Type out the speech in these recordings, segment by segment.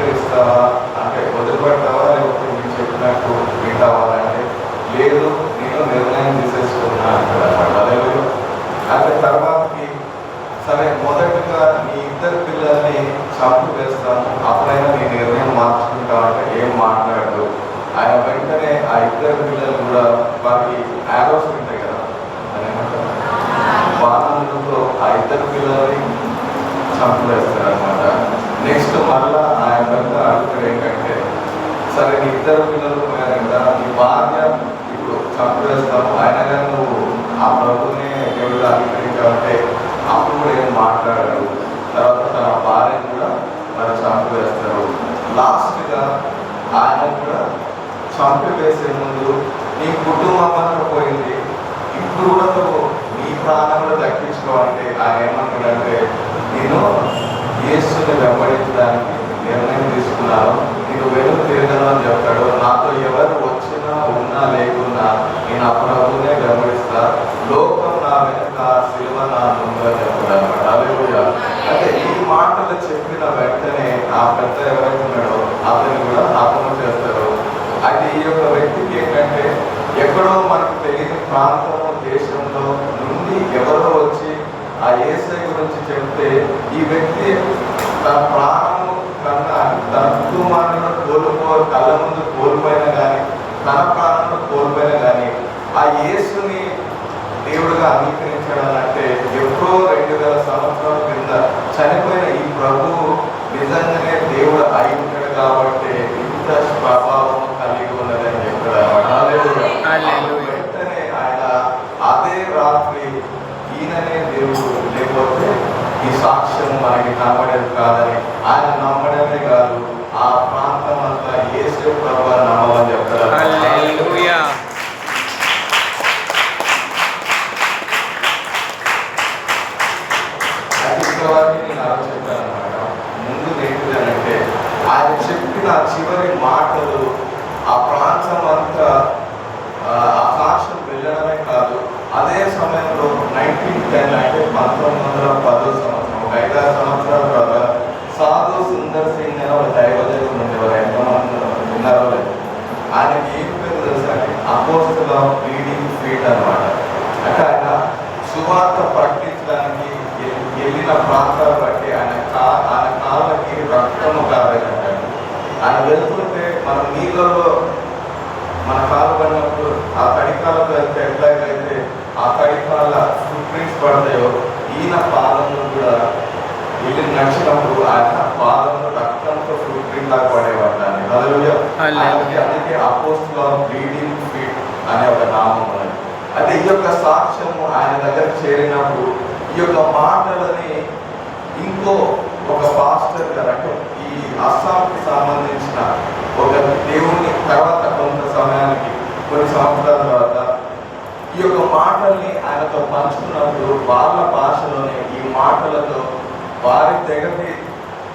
అంగీకరిస్తావా అంటే వదిలిపెడతావా, లేకపోతే మీరు చెప్పినట్టు వింటావా అంటే లేదు నేను నిర్ణయం తీసేసుకున్నా అంటాడు. అంటే తర్వాతకి సరే మొదటగా నీ ఇద్దరు పిల్లల్ని చంపు వేస్తాను, అప్పుడైనా నీ నిర్ణయం మార్చుకుంటావు అంటే ఏం మాట్లాడదు. ఆయన వెంటనే ఆ ఇద్దరు పిల్లలు కూడా వారికి యారోస్ ఉంటాయి కదా బాణంతో ఆ ఇద్దరు పిల్లల్ని చంపేస్తారు అనమాట. నెక్స్ట్ మళ్ళా ఆయన వెంట అడుగుతాడు ఏంటంటే సరే నీ ఇద్దరు పిల్లలు పోయారు కదా, నీ భార్య ఇప్పుడు చంపేస్తాము, ఆయన కానీ నువ్వు ఆ ప్రభుని దేవుడు అంగీకరించావంటే అప్పుడు కూడా ఏం మాట్లాడారు. తర్వాత తన భార్యను కూడా మరి చంపివేస్తారు. లాస్ట్గా ఆయన కూడా చంపివేసే ముందు నీ కుటుంబం అంతా పోయింది, ఇప్పుడు కూడా నువ్వు నీ ప్రాణంలో దక్కించుకోవాలంటే ఆయన ఏమంటాడంటే నేను యేసుని వెంబడించడానికి నిర్ణయం తీసుకున్నాను, నేను వెనుక తిరగను అని చెప్తాడు. నాతో ఎవరు వచ్చినా ఉన్నా లేకున్నా నేను ఆ ప్రభునే వెంబడిస్తా, లోకం నా వెనుక సిలువ నా ముందు అని చెప్తాడు అనమాట. అంటే ఈ మాటలు చెప్పిన వెంటనే ఆ పెద్ద ఎవరైతే ఉన్నాడో అతన్ని కూడా హతము చేస్తారు. అయితే ఈ యొక్క వ్యక్తికి ఏంటంటే ఎక్కడో మనకు తెలియని ప్రాంతము దేశంలో నుండి ఎవరో వచ్చి ఆ యేసయ్య గురించి చెప్తే ఈ వ్యక్తి తన ప్రాణము కన్నా తన కుటుంబాన్ని కళ్ళ ముందు కోల్పోయినా కానీ తన ప్రాణంలో కోల్పోయినా కానీ ఆ యేసుని దేవుడుగా అంగీకరించాడంటే ఎప్పుడో 2000 సంవత్సరాల క్రింద చనిపోయిన ఈ ప్రభువు నిజంగానే దేవుడు అయి ఉంటాడు కాబట్టి ఇంత ప్రభావం కలిగి ఉన్నదని చెప్పాడు. వెంటనే ఆయన అదే రాత్రి ఈయననే దేవుడు లేకపోతే ఈ సాక్ష్యం మనకి కనబడేది కాదని ఆయన నమ్మడమే కాదు ఆ ప్రాంతం అంతా యేసు ప్రభువు నమ్మమని చెప్తారు. చెప్పానమాట. ముందు ఏంటిదనంటే ఆయన చెప్పిన చివరి మాటలు ఆ ప్రాంతం అంతా ఆ సాక్ష్యం వెళ్ళడమే కాదు, అదే సమయంలో 1910 అంటే 1910 సంవత్సరం ఒక 5-6 సంవత్సరాల తర్వాత సాధు సుందర్ సింగ్ అనే ఒక దైవజనుడు ఉండేవారు. ఎంతమంది ఉన్నారో లేదు. ఆయనకి ఏం పేరు తెలుసా అండి, అపోస్తల్ ఆఫ్ బ్లీడింగ్ ఫీట్ అనమాట. అంటే ఆయన సువార్త ప్రకటించడానికి వెళ్ళిన ప్రాంతాలు బట్టి ఆయన కాళ్ళకి రక్తము కావేదంటాడు. ఆయన వెళ్తుంటే మన నీళ్ళలో మన కాలు పడినప్పుడు ఆ తడికాలకు వెళ్తే ఎట్లాగైతే ఆ తడికాల ఫుట్ ప్రింట్స్ పడతాయో ఈయన పాదంలో కూడా వీళ్ళు నడిచినప్పుడు ఆయన పాదంలో రక్తంతో ఫుట్ ప్రింట్ లాగా పడేవాడిని. ఆయనకి అందుకే అపోస్తల్ ఆఫ్ బ్లీడింగ్ ఫీట్ అనే ఒక నామం ఉన్నది. అయితే ఈ యొక్క సాక్ష్యము ఆయన దగ్గర చేరినప్పుడు ఈ యొక్క మాటలని ఇంకో ఒక పాస్టర్ గారు అంటే ఈ అస్సాంకి సంబంధించిన ఒక దేవుని తర్వాత కొంత సమయానికి కొన్ని సంవత్సరాల తర్వాత ఈ యొక్క మాటల్ని ఆయనతో పంచుకున్నప్పుడు వాళ్ళ భాషలోనే ఈ మాటలతో వారి దగ్గరికి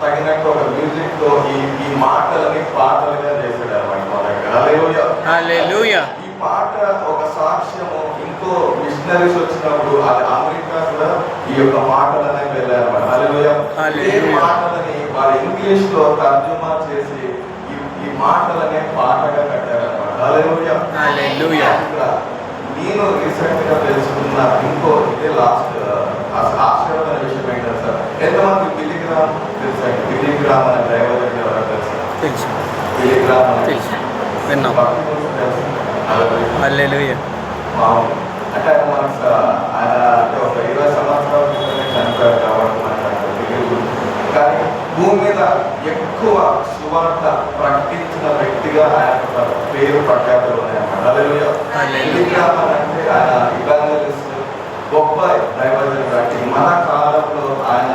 తగినట్టు ఒక మ్యూజిక్ తో ఈ మాటలని పాటలుగా చేశాడు అనమాట. ఈ పాట ఒక సాక్ష్యము ఇంకో మిషనరీస్ వచ్చినప్పుడు అది అమెరికా కూడా ఈ యొక్క మాటలనే వెళ్ళారన్నమాట. ఈ మాటలని వాళ్ళ ఇంగ్లీష్ లో తర్జుమా చేసి ఈ మాటలనే పాటగా కట్టారన్నమాట. నేను రీసెంట్ గా తెలుసుకున్న ఇంకో ఇదే లాస్ట్ ఆశ్చర్యమైన విషయం ఏంటంటే సార్, ఎంతమంది బిలిగ్రామ్ తెలుసా? బిలిగ్రామ్ అనే డ్రైవర్ ఎవరైనా తెలుసు? బిలిగ్రామ్ అంటే ఆయన అంటే ఒక 20 సంవత్సరాల క్రితమే చనిపోయారు కాబట్టి మనకు తెలియదు. కానీ భూమి మీద ఎక్కువ సువార్త ప్రకటించిన వ్యక్తిగా ఆయన పేరు ప్రఖ్యాతులు ఉన్నాయన్నమాట. అంటే ఆయన ఇవాంజలిస్ట్, గొప్ప దైవజనుడు. అంటే మన కాలంలో ఆయన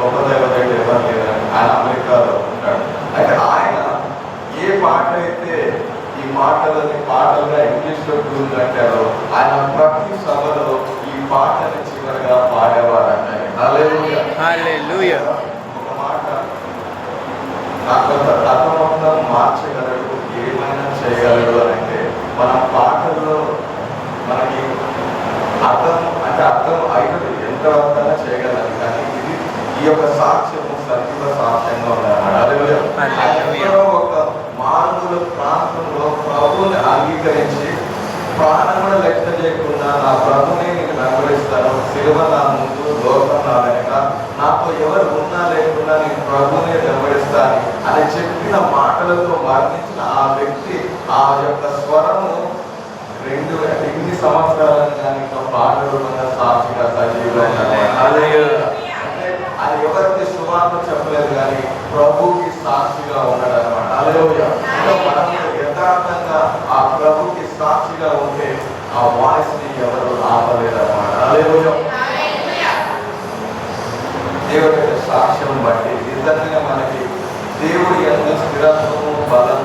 గొప్ప దైవజనుడు ఎవరు లేదని ఆయన అమెరికాలో ఉంటాడు. అయితే ఆయన ఏ పాట అయితే ఈ మాటలని పాటలుగా ఇంగ్లీష్ లో ట్యూన్ కట్టారో ఆయన ప్రతి సభలో ఈ పాటని చివరిగా పాడేవారంట. ఒక మాట నాకు అర్థం మార్చగలడు, ఏమైనా చేయగలడు అని అంటే మన పాటల్లో మనకి అర్థం అవుతుంది, ఎంతవరకు చేయగలరు. కానీ ఇది ఈ యొక్క సాక్ష్యము సజీవ సాక్ష్యంగా ఉందన్నమాట. చెప్పిన మాటలతో మరణించిన ఆ వ్యక్తి ఆ యొక్క స్వరము ఇన్ని సంవత్సరాలను కానీ ఇంకా పాటలుగా సాక్షిగా సజీవంగా అంటే అది ఎవరికి సువార్త చెప్పలేదు కానీ ప్రభుకి సాక్షిగా ఉన్నాడు అనమాట. హల్లెలూయా. మనం యథార్థంగా ఆ ప్రభుకి సాక్షిగా ఉంటే ఆ వాయిస్ ని ఎవరు ఆపలేరు అనమాట. హల్లెలూయా. దేవుడి సాక్ష్యం బట్టి నిజంగా మనకి దేవుడి యందు స్థిరత్వము బలం